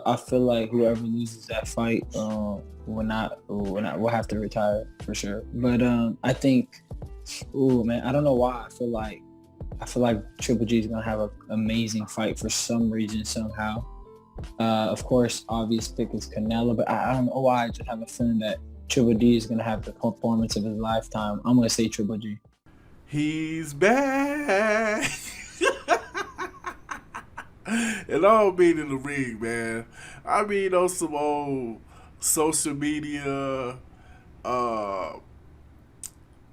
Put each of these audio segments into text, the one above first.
I feel like whoever loses that fight will have to retire for sure. But I think, ooh man, I don't know why. I feel like Triple G is gonna have an amazing fight for some reason somehow. Of course, obvious pick is Canelo, but I don't know why. I just have a feeling that Triple G is gonna have the performance of his lifetime. I'm gonna say Triple G. He's back. And I don't mean in the ring, man. I mean on some old social media uh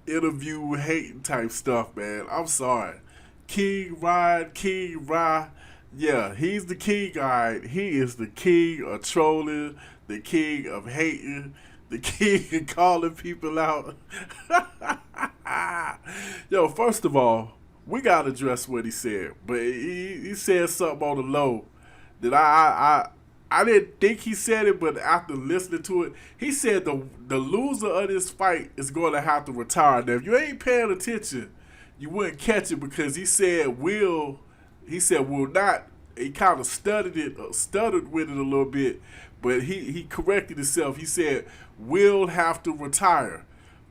interview hating type stuff, man. I'm sorry. King Ryan, King Rye. Yeah, he's the king, alright. He is the king of trolling, the king of hating, the king of calling people out. Yo, first of all, we gotta address what he said. But he said something on the low that I didn't think he said it, but after listening to it, he said the loser of this fight is going to have to retire. Now, if you ain't paying attention, you wouldn't catch it because he said will not. He kind of stuttered with it a little bit, but he corrected himself. He said will have to retire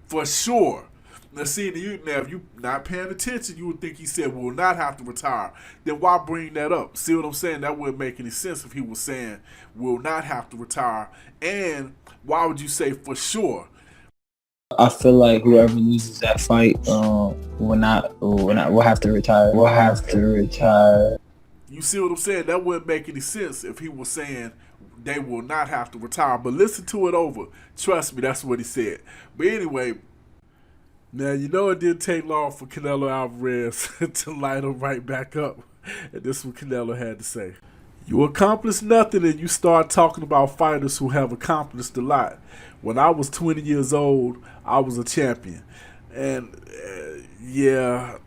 for sure. Now, see, now if you not paying attention, you would think he said will not have to retire. Then why bring that up? See what I'm saying? That wouldn't make any sense if he was saying will not have to retire. And why would you say for sure? I feel like whoever loses that fight will have to retire. Will have to retire. You see what I'm saying? That wouldn't make any sense if he was saying they will not have to retire. But listen to it over. Trust me, that's what he said. But anyway, now you know it didn't take long for Canelo Alvarez to light him right back up. And this is what Canelo had to say. You accomplish nothing and you start talking about fighters who have accomplished a lot. When I was 20 years old, I was a champion. And yeah,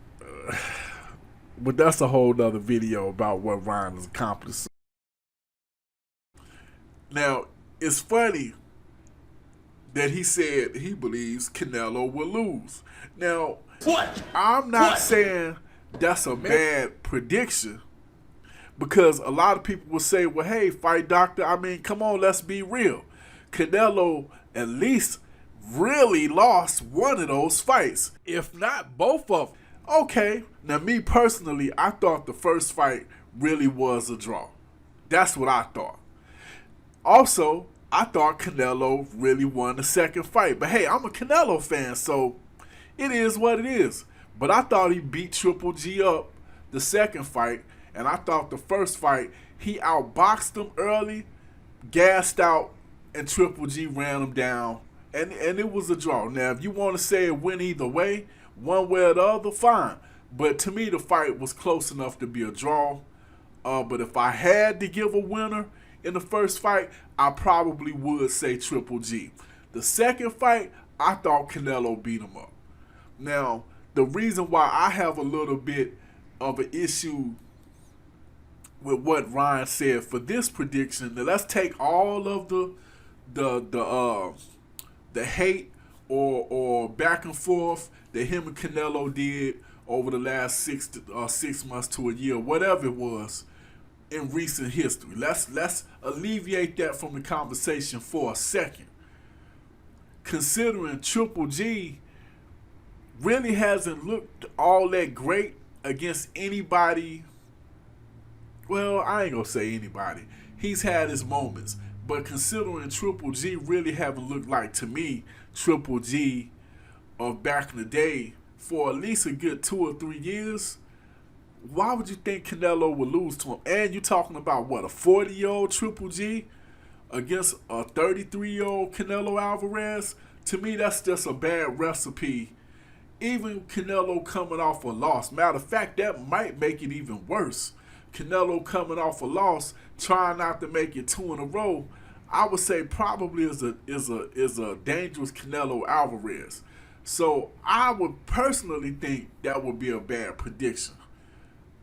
but that's a whole nother video about what Ryan has accomplished. Now, it's funny that he said he believes Canelo will lose. Now, I'm not saying that's a bad prediction because a lot of people will say, well, hey, fight doctor, I mean, come on, let's be real. Canelo at least really lost one of those fights, if not both of them. Okay, now me personally, I thought the first fight really was a draw. That's what I thought. Also, I thought Canelo really won the second fight. But hey, I'm a Canelo fan, so it is what it is. But I thought he beat Triple G up the second fight, and I thought the first fight, he outboxed him early, gassed out, and Triple G ran him down, and it was a draw. Now, if you want to say it went either way, one way or the other, fine. But to me, the fight was close enough to be a draw. But if I had to give a winner in the first fight, I probably would say Triple G. The second fight, I thought Canelo beat him up. Now, the reason why I have a little bit of an issue with what Ryan said for this prediction, now let's take all of the hate or back and forth that him and Canelo did over the last 6 months to a year, whatever it was, in recent history. Let's alleviate that from the conversation for a second. Considering Triple G really hasn't looked all that great against anybody. Well, I ain't gonna say anybody. He's had his moments. But considering Triple G really haven't looked like, to me, Triple G of back in the day for at least a good 2 or 3 years, why would you think Canelo would lose to him? And you're talking about, what, a 40-year-old Triple G against a 33-year-old Canelo Alvarez? To me, that's just a bad recipe. Even Canelo coming off a loss. Matter of fact, that might make it even worse. Canelo coming off a loss, trying not to make it 2 in a row, I would say probably is a dangerous Canelo Alvarez. So I would personally think that would be a bad prediction.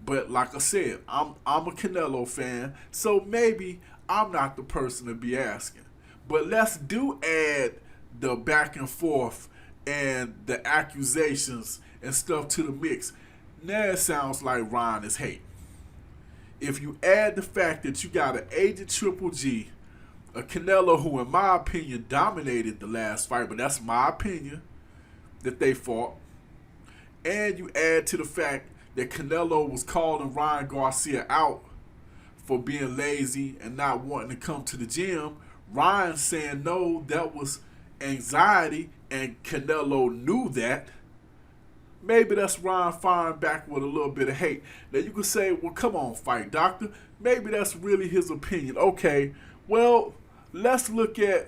But like I said, I'm a Canelo fan, so maybe I'm not the person to be asking. But let's add the back and forth and the accusations and stuff to the mix. Now it sounds like Ryan is hating. if you add the fact that you got an aged Triple G, a Canelo who, in my opinion, dominated the last fight, but that's my opinion, that they fought, and you add to the fact that Canelo was calling Ryan Garcia out for being lazy and not wanting to come to the gym, Ryan saying no, that was anxiety, and Canelo knew that. Maybe that's Ryan firing back with a little bit of hate. Now you could say, well, come on, Fight Doctor. Maybe that's really his opinion. Okay, well, let's look at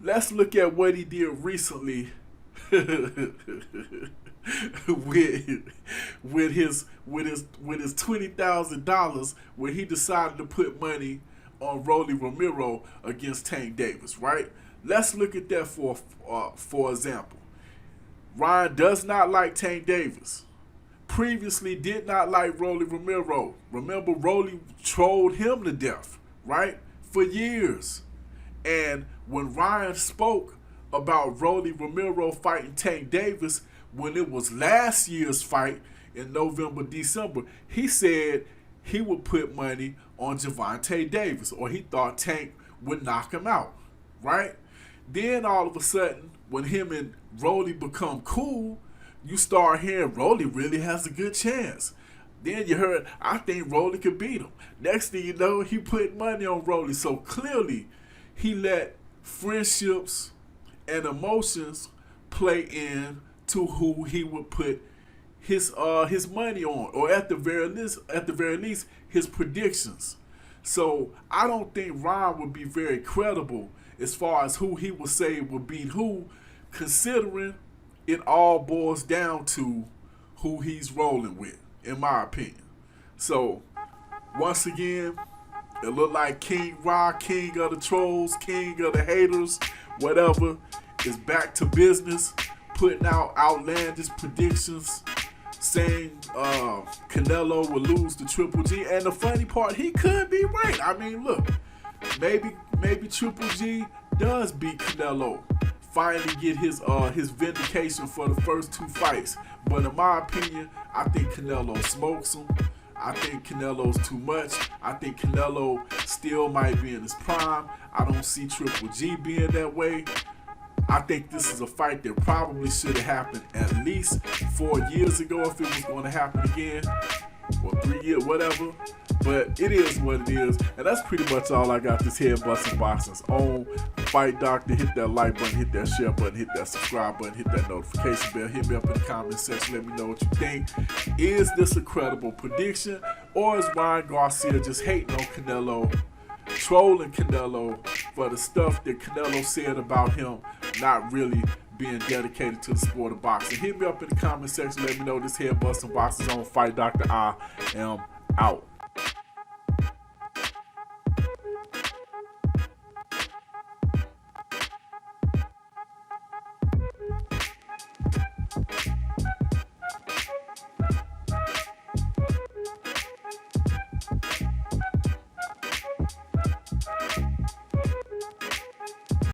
what he did recently with his $20,000 when he decided to put money on Rolly Romero against Tank Davis, right? Let's look at that for example. Ryan does not like Tank Davis. Previously did not like Rolly Romero. Remember, Rolly trolled him to death, right? For years. And when Ryan spoke about Rolly Romero fighting Tank Davis, when it was last year's fight in November, December, he said he would put money on Gervonta Davis, or he thought Tank would knock him out, right? Then all of a sudden, when him and Rolly become cool, you start hearing Rolly really has a good chance. Then you heard, I think Rolly could beat him. Next thing you know, he put money on Rolly. So clearly, he let friendships and emotions play in to who he would put his money on, or at the very least, his predictions. So I don't think Ryan would be very credible as far as who he would say would beat who, considering it all boils down to who he's rolling with, in my opinion. So, once again, it looked like King Ra, king of the trolls, king of the haters, whatever, is back to business, putting out outlandish predictions, saying Canelo will lose to Triple G. And the funny part, he could be right. I mean, look, maybe Triple G does beat Canelo, finally get his vindication for the first two fights. But in my opinion, I think Canelo smokes him. I think Canelo's too much. I think Canelo still might be in his prime. I don't see Triple G being that way. I think this is a fight that probably should have happened at least 4 years ago if it was going to happen again, or 3 years, whatever. But it is what it is, and that's pretty much all I got this head busting boxes on. Fight Doctor, hit that like button, hit that share button, hit that subscribe button, hit that notification bell, hit me up in the comment section, let me know what you think. Is this a credible prediction, or is Ryan Garcia just hating on Canelo, trolling Canelo for the stuff that Canelo said about him not really being dedicated to the sport of boxing? Hit me up in the comment section, let me know. This head busting boxes on. Fight Doctor, I am out.